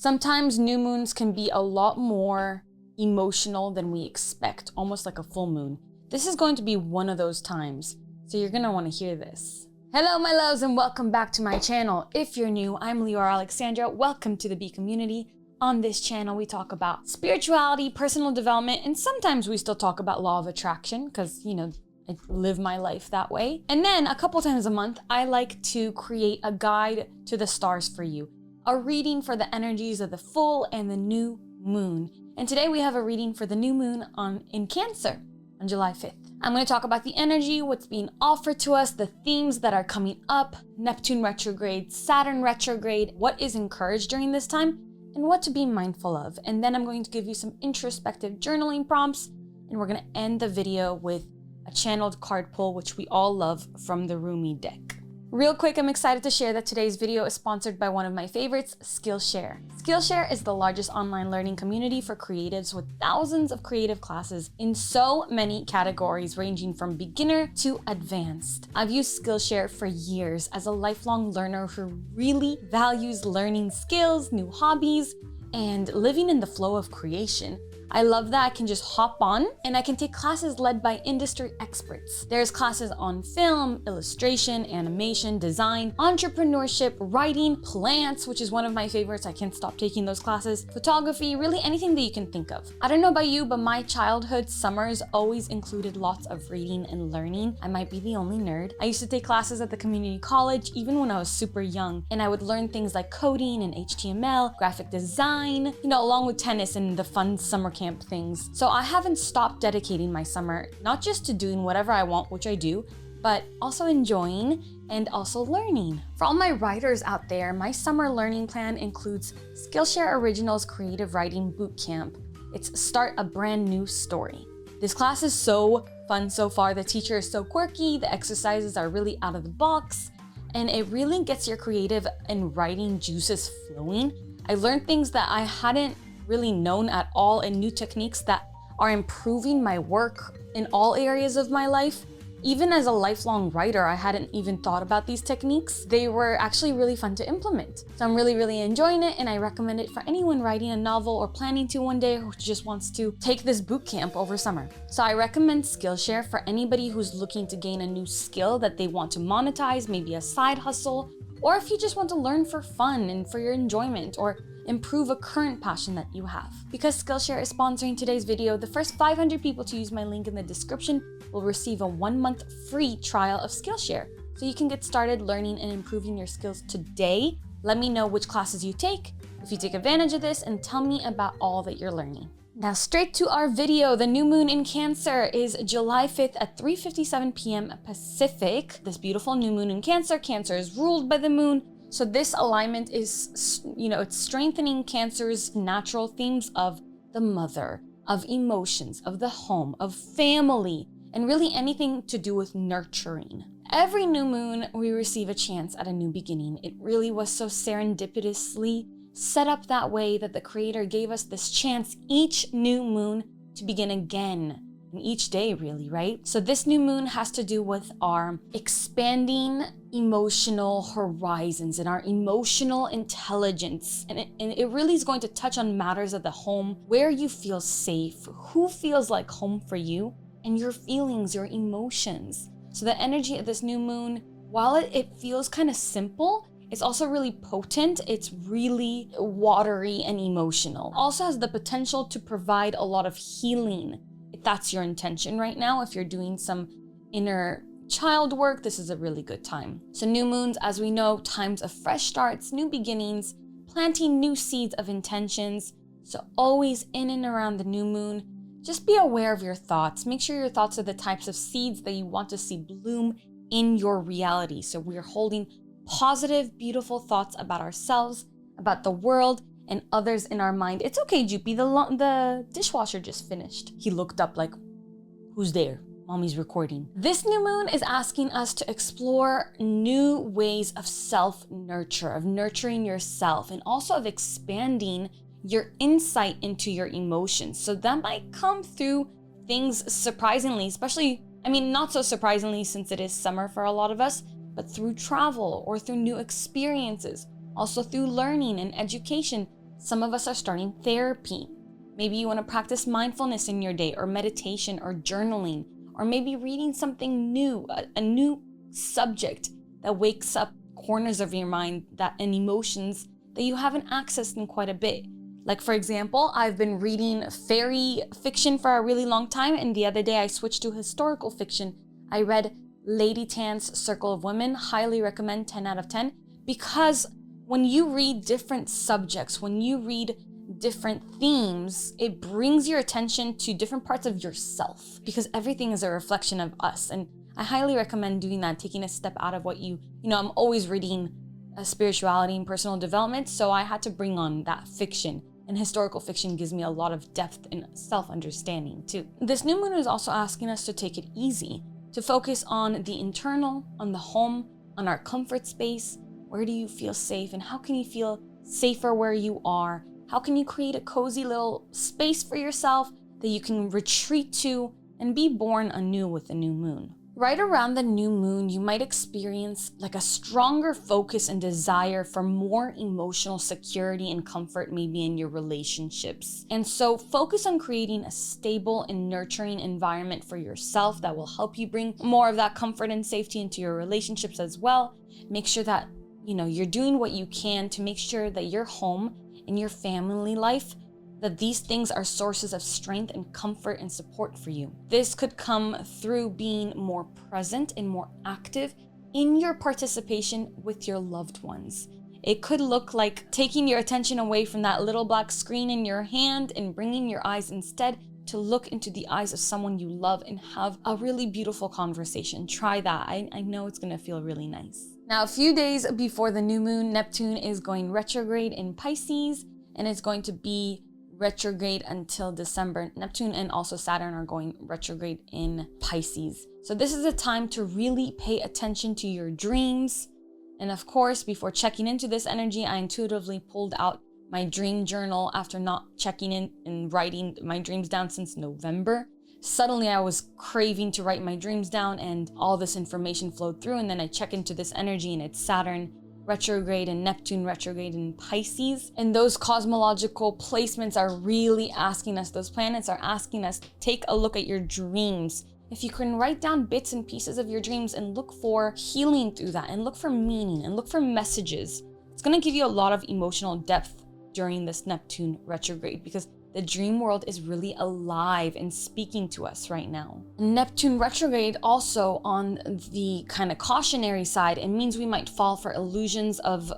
Sometimes new moons can be a lot more emotional than we expect, almost like a full moon. This is going to be one of those times, so you're gonna wanna hear this. Hello, my loves, and welcome back to my channel. If you're new, I'm Leeor Alexandra. Welcome to the B community. On this channel, we talk about spirituality, personal development, and sometimes we still talk about law of attraction because, you know, I live my life that way. And then a couple times a month, I like to create a guide to the stars for you, a reading for the energies of the full and the new moon. And today we have a reading for the new moon in Cancer on July 5th. I'm going to talk about the energy, what's being offered to us, the themes that are coming up, Neptune retrograde, Saturn retrograde, what is encouraged during this time, and what to be mindful of. And then I'm going to give you some introspective journaling prompts, and we're going to end the video with a channeled card pull, which we all love from the Rumi deck. Real quick, I'm excited to share that today's video is sponsored by one of my favorites, Skillshare. Skillshare is the largest online learning community for creatives with thousands of creative classes in so many categories ranging from beginner to advanced. I've used Skillshare for years as a lifelong learner who really values learning skills, new hobbies, and living in the flow of creation. I love that I can just hop on and I can take classes led by industry experts. There's classes on film, illustration, animation, design, entrepreneurship, writing, plants, which is one of my favorites. I can't stop taking those classes, photography, really anything that you can think of. I don't know about you, but my childhood summers always included lots of reading and learning. I might be the only nerd. I used to take classes at the community college even when I was super young, and I would learn things like coding and HTML, graphic design, you know, along with tennis and the fun summer camp things. So I haven't stopped dedicating my summer, not just to doing whatever I want, which I do, but also enjoying and also learning. For all my writers out there, my summer learning plan includes Skillshare Originals Creative Writing Bootcamp. It's Start a Brand New Story. This class is so fun so far. The teacher is so quirky, the exercises are really out of the box, and it really gets your creative and writing juices flowing. I learned things that I hadn't really known at all, and new techniques that are improving my work in all areas of my life. Even as a lifelong writer, I hadn't even thought about these techniques. They were actually really fun to implement. So I'm really enjoying it, and I recommend it for anyone writing a novel or planning to one day, who just wants to take this boot camp over summer. So I recommend Skillshare for anybody who's looking to gain a new skill that they want to monetize, maybe a side hustle, or if you just want to learn for fun and for your enjoyment, or improve a current passion that you have. Because Skillshare is sponsoring today's video, the first 500 people to use my link in the description will receive a 1-month free trial of Skillshare. So you can get started learning and improving your skills today. Let me know which classes you take, if you take advantage of this, and tell me about all that you're learning. Now straight to our video. The new moon in Cancer is July 5th at 3:57 p.m. Pacific. This beautiful new moon in Cancer. Cancer is ruled by the moon. So this alignment is, you know, it's strengthening Cancer's natural themes of the mother, of emotions, of the home, of family, and really anything to do with nurturing. Every new moon, we receive a chance at a new beginning. It really was so serendipitously set up that way that the Creator gave us this chance each new moon to begin again. And each day, really, right? So this new moon has to do with our expanding emotional horizons and our emotional intelligence. And it really is going to touch on matters of the home, where you feel safe, who feels like home for you, and your feelings, your emotions. So the energy of this new moon, while it feels kind of simple, it's also really potent. It's really watery and emotional. Also has the potential to provide a lot of healing. If that's your intention right now, if you're doing some inner child work, this is a really good time. So new moons, as we know, times of fresh starts, new beginnings, planting new seeds of intentions. So always in and around the new moon, just be aware of your thoughts. Make sure your thoughts are the types of seeds that you want to see bloom in your reality. So we're holding positive, beautiful thoughts about ourselves, about the world, and others in our mind. It's okay, Joopy, the dishwasher just finished. He looked up like, who's there? Mommy's recording. This new moon is asking us to explore new ways of self-nurture, of nurturing yourself, and also of expanding your insight into your emotions. So that might come through things surprisingly, especially, I mean, not so surprisingly since it is summer for a lot of us, but through travel or through new experiences, also through learning and education. Some of us are starting therapy. Maybe you want to practice mindfulness in your day, or meditation, or journaling, or maybe reading something new, a new subject that wakes up corners of your mind and emotions that you haven't accessed in quite a bit. Like, for example, I've been reading fairy fiction for a really long time, and the other day I switched to historical fiction. I read Lady Tan's Circle of Women, highly recommend, 10 out of 10, because when you read different subjects, when you read different themes, it brings your attention to different parts of yourself, because everything is a reflection of us. And I highly recommend doing that, taking a step out of what I'm always reading spirituality and personal development, so I had to bring on that fiction. And historical fiction gives me a lot of depth and self-understanding too. This new moon is also asking us to take it easy, to focus on the internal, on the home, on our comfort space. Where do you feel safe, and how can you feel safer where you are? How can you create a cozy little space for yourself that you can retreat to and be born anew with the new moon? Right around the new moon, you might experience like a stronger focus and desire for more emotional security and comfort, maybe in your relationships. And so focus on creating a stable and nurturing environment for yourself that will help you bring more of that comfort and safety into your relationships as well. Make sure that, you're doing what you can to make sure that your home and your family life, that these things are sources of strength and comfort and support for you. This could come through being more present and more active in your participation with your loved ones. It could look like taking your attention away from that little black screen in your hand and bringing your eyes instead to look into the eyes of someone you love and have a really beautiful conversation. Try that. I know it's gonna feel really nice. Now, a few days before the new moon, Neptune is going retrograde in Pisces, and it's going to be retrograde until December. Neptune and also Saturn are going retrograde in Pisces. So this is a time to really pay attention to your dreams. And of course, before checking into this energy, I intuitively pulled out my dream journal after not checking in and writing my dreams down since November. Suddenly I was craving to write my dreams down, and all this information flowed through, and then I check into this energy and it's Saturn retrograde and Neptune retrograde in Pisces. And those cosmological placements are really asking us, those planets are asking us, take a look at your dreams. If you can write down bits and pieces of your dreams and look for healing through that, and look for meaning and look for messages, it's gonna give you a lot of emotional depth during this Neptune retrograde, because the dream world is really alive and speaking to us right now. Neptune retrograde also, on the kind of cautionary side, it means we might fall for illusions of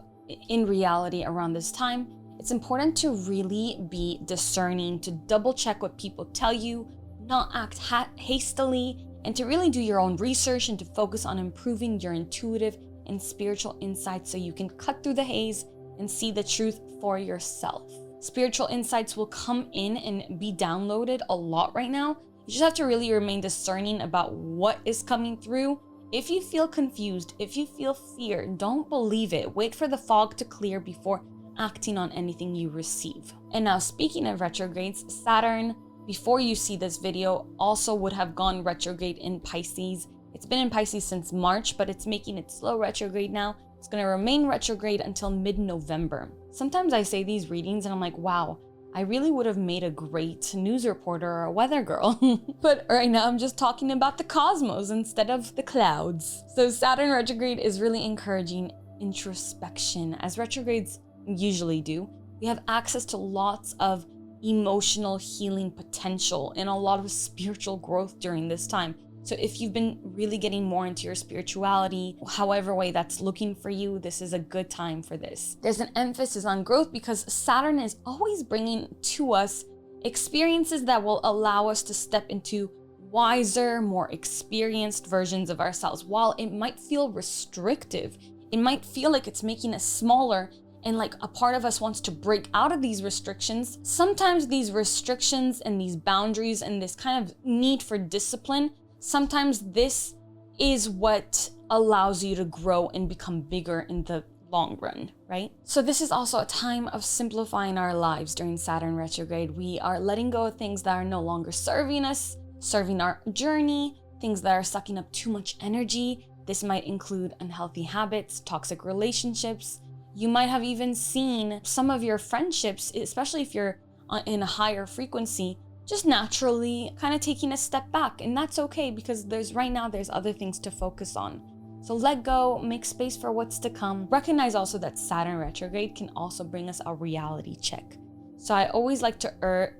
in reality around this time. It's important to really be discerning, to double check what people tell you, not act hastily, and to really do your own research and to focus on improving your intuitive and spiritual insights so you can cut through the haze and see the truth for yourself. Spiritual insights will come in and be downloaded a lot right now. You just have to really remain discerning about what is coming through. If you feel confused, if you feel fear, don't believe it. Wait for the fog to clear before acting on anything you receive. And now, speaking of retrogrades, Saturn, before you see this video, also would have gone retrograde in Pisces. It's been in Pisces since March, but it's making its slow retrograde now. It's going to remain retrograde until mid-November. Sometimes I say these readings and I'm like, wow, I really would have made a great news reporter or a weather girl. But right now I'm just talking about the cosmos instead of the clouds. So Saturn retrograde is really encouraging introspection, as retrogrades usually do. We have access to lots of emotional healing potential and a lot of spiritual growth during this time. So if you've been really getting more into your spirituality, however way that's looking for you, this is a good time for this. There's an emphasis on growth because Saturn is always bringing to us experiences that will allow us to step into wiser, more experienced versions of ourselves. While it might feel restrictive, it might feel like it's making us smaller and like a part of us wants to break out of these restrictions. Sometimes these restrictions and these boundaries and this kind of need for discipline, sometimes this is what allows you to grow and become bigger in the long run, right? So this is also a time of simplifying our lives during Saturn retrograde. We are letting go of things that are no longer serving us, serving our journey, things that are sucking up too much energy. This might include unhealthy habits, toxic relationships, You might have even seen some of your friendships, especially if you're in a higher frequency, just naturally kind of taking a step back. And that's okay, because right now there's other things to focus on. So let go, make space for what's to come. Recognize also that Saturn retrograde can also bring us a reality check. So I always like to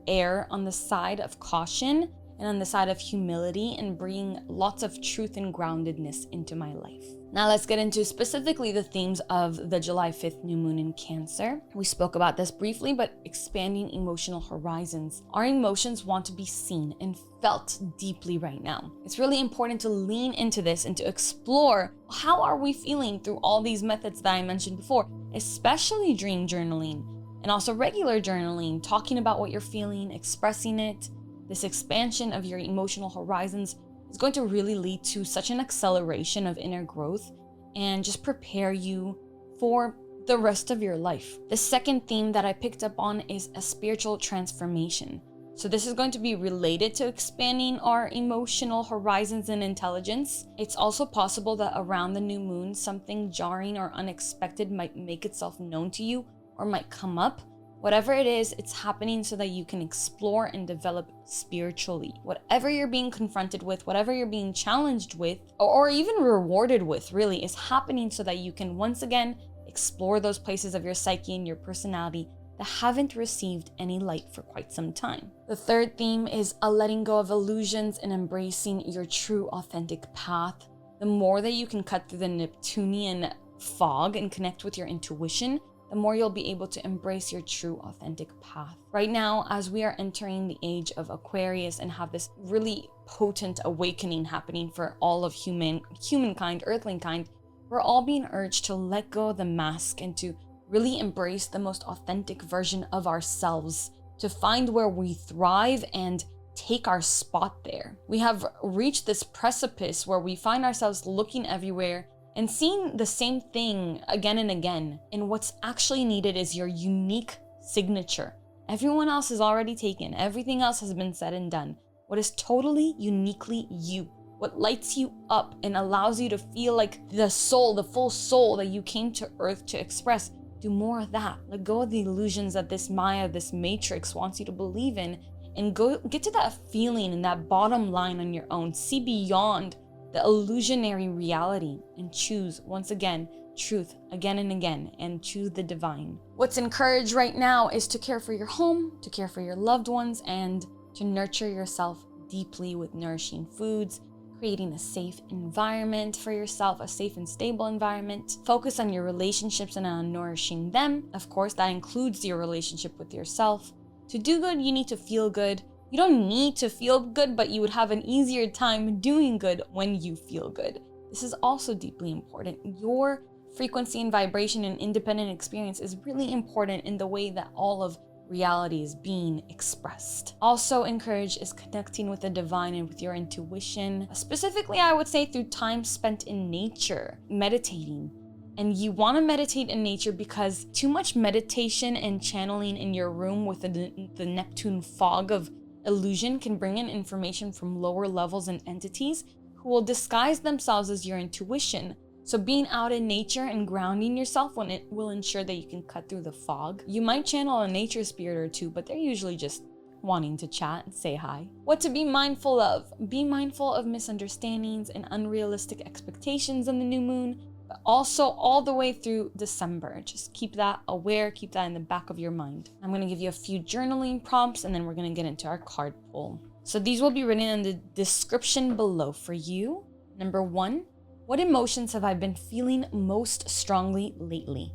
err on the side of caution and on the side of humility, and bring lots of truth and groundedness into my life. Now let's get into specifically the themes of the July 5th new moon in Cancer. We spoke about this briefly, but expanding emotional horizons. Our emotions want to be seen and felt deeply right now. It's really important to lean into this and to explore how are we feeling through all these methods that I mentioned before, especially dream journaling and also regular journaling, talking about what you're feeling, expressing it. This expansion of your emotional horizons is going to really lead to such an acceleration of inner growth and just prepare you for the rest of your life. The second theme that I picked up on is a spiritual transformation. So this is going to be related to expanding our emotional horizons and intelligence. It's also possible that around the new moon, something jarring or unexpected might make itself known to you or might come up. Whatever it is, it's happening so that you can explore and develop spiritually. Whatever you're being confronted with, whatever you're being challenged with, or even rewarded with, really, is happening so that you can once again explore those places of your psyche and your personality that haven't received any light for quite some time. The third theme is a letting go of illusions and embracing your true, authentic path. The more that you can cut through the Neptunian fog and connect with your intuition, the more you'll be able to embrace your true authentic path. Right now, as we are entering the age of Aquarius and have this really potent awakening happening for all of humankind, earthling kind, we're all being urged to let go of the mask and to really embrace the most authentic version of ourselves, to find where we thrive and take our spot there. We have reached this precipice where we find ourselves looking everywhere and seeing the same thing again and again. And what's actually needed is your unique signature. Everyone else is already taken. Everything else has been said and done. What is totally uniquely you, what lights you up and allows you to feel like the soul, the full soul that you came to Earth to express, do more of that. Let go of the illusions that this Maya, this matrix wants you to believe in, and go get to that feeling and that bottom line on your own. See beyond the illusionary reality and choose, once again, truth again and again, and choose the divine. What's encouraged right now is to care for your home, to care for your loved ones, and to nurture yourself deeply with nourishing foods, creating a safe environment for yourself, a safe and stable environment. Focus on your relationships and on nourishing them. Of course, that includes your relationship with yourself. To do good, you need to feel good. You don't need to feel good, but you would have an easier time doing good when you feel good. This is also deeply important. Your frequency and vibration and independent experience is really important in the way that all of reality is being expressed. Also encouraged is connecting with the divine and with your intuition. Specifically, I would say through time spent in nature, meditating. And you want to meditate in nature because too much meditation and channeling in your room with the Neptune fog of illusion can bring in information from lower levels and entities who will disguise themselves as your intuition. So being out in nature and grounding yourself will ensure that you can cut through the fog. You might channel a nature spirit or two, but they're usually just wanting to chat and say hi. What to be mindful of? Be mindful of misunderstandings and unrealistic expectations on the new moon, but also all the way through December. Just keep that aware, keep that in the back of your mind. I'm going to give you a few journaling prompts and then we're going to get into our card pull. So these will be written in the description below for you. Number 1, what emotions have I been feeling most strongly lately?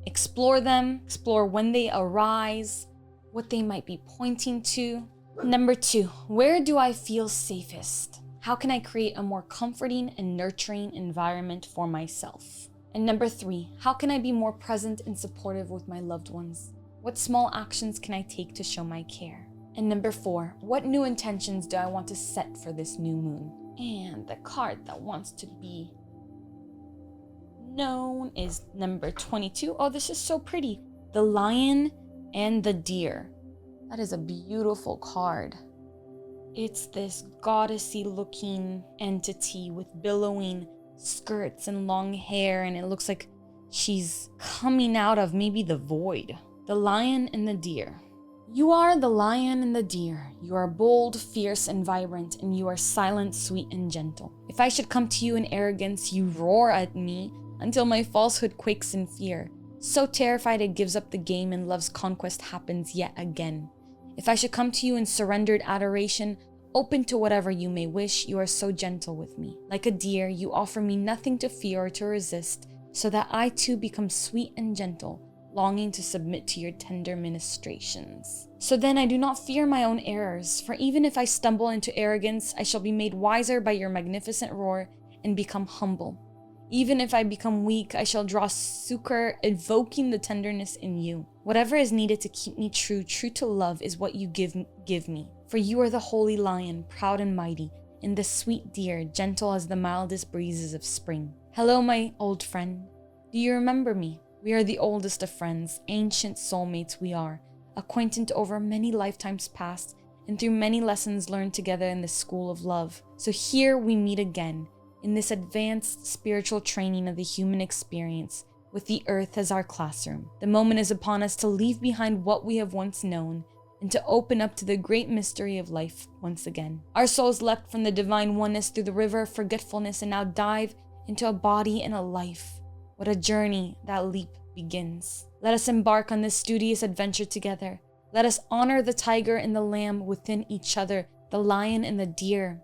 Explore them, explore when they arise, what they might be pointing to. Number 2, where do I feel safest? How can I create a more comforting and nurturing environment for myself? And number 3, how can I be more present and supportive with my loved ones? What small actions can I take to show my care? And number 4, what new intentions do I want to set for this new moon? And the card that wants to be known is number 22. Oh, this is so pretty. The lion and the deer. That is a beautiful card. It's this goddessy looking entity with billowing skirts and long hair, and it looks like she's coming out of maybe the void. The lion and the deer. You are the lion and the deer. You are bold, fierce, and vibrant, and you are silent, sweet, and gentle. If I should come to you in arrogance, you roar at me until my falsehood quakes in fear. So terrified it gives up the game and love's conquest happens yet again. If I should come to you in surrendered adoration, open to whatever you may wish, you are so gentle with me. Like a deer, you offer me nothing to fear or to resist, so that I too become sweet and gentle, longing to submit to your tender ministrations. So then I do not fear my own errors, for even if I stumble into arrogance, I shall be made wiser by your magnificent roar and become humble. Even if I become weak, I shall draw succor, evoking the tenderness in you. Whatever is needed to keep me true to love is what you give me. For you are the holy lion, proud and mighty, and the sweet deer, gentle as the mildest breezes of spring. Hello, my old friend. Do you remember me? We are the oldest of friends, ancient soulmates we are, acquainted over many lifetimes past, and through many lessons learned together in the school of love. So here we meet again, in this advanced spiritual training of the human experience, with the earth as our classroom. The moment is upon us to leave behind what we have once known, and to open up to the great mystery of life once again. Our souls leapt from the divine oneness through the river of forgetfulness and now dive into a body and a life. What a journey that leap begins. Let us embark on this studious adventure together. Let us honor the tiger and the lamb within each other, the lion and the deer.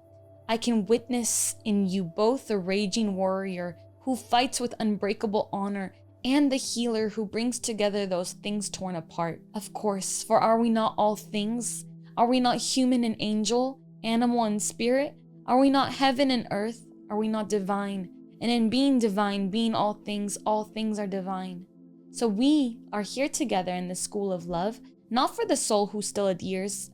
I can witness in you both the raging warrior who fights with unbreakable honor and the healer who brings together those things torn apart. Of course, for are we not all things? Are we not human and angel, animal and spirit? Are we not heaven and earth? Are we not divine? And in being divine, being all things are divine. So we are here together in the school of love, not for the soul who still adheres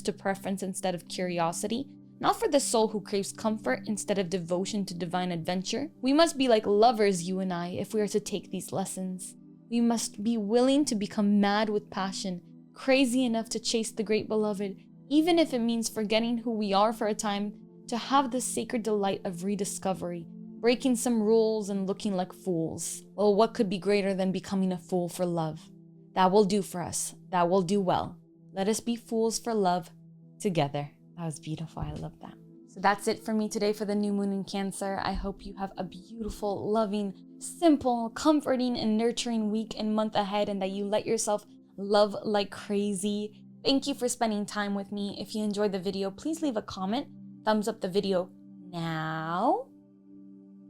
to preference instead of curiosity, not for the soul who craves comfort instead of devotion to divine adventure. We must be like lovers, you and I, if we are to take these lessons. We must be willing to become mad with passion, crazy enough to chase the great beloved, even if it means forgetting who we are for a time, to have the sacred delight of rediscovery, breaking some rules and looking like fools. Well, what could be greater than becoming a fool for love? That will do for us. That will do well. Let us be fools for love together. That was beautiful. I love that. So that's it for me today for the new moon in Cancer. I hope you have a beautiful, loving, simple, comforting, and nurturing week and month ahead, and that you let yourself love like crazy. Thank you for spending time with me. If you enjoyed the video, please leave a comment. Thumbs up the video now.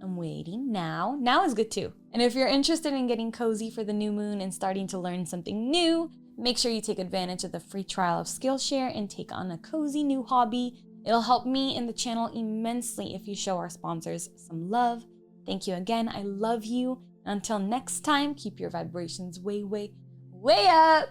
I'm waiting now. Now is good too. And if you're interested in getting cozy for the new moon and starting to learn something new, make sure you take advantage of the free trial of Skillshare and take on a cozy new hobby. It'll help me and the channel immensely if you show our sponsors some love. Thank you again. I love you. Until next time, keep your vibrations way, way, way up.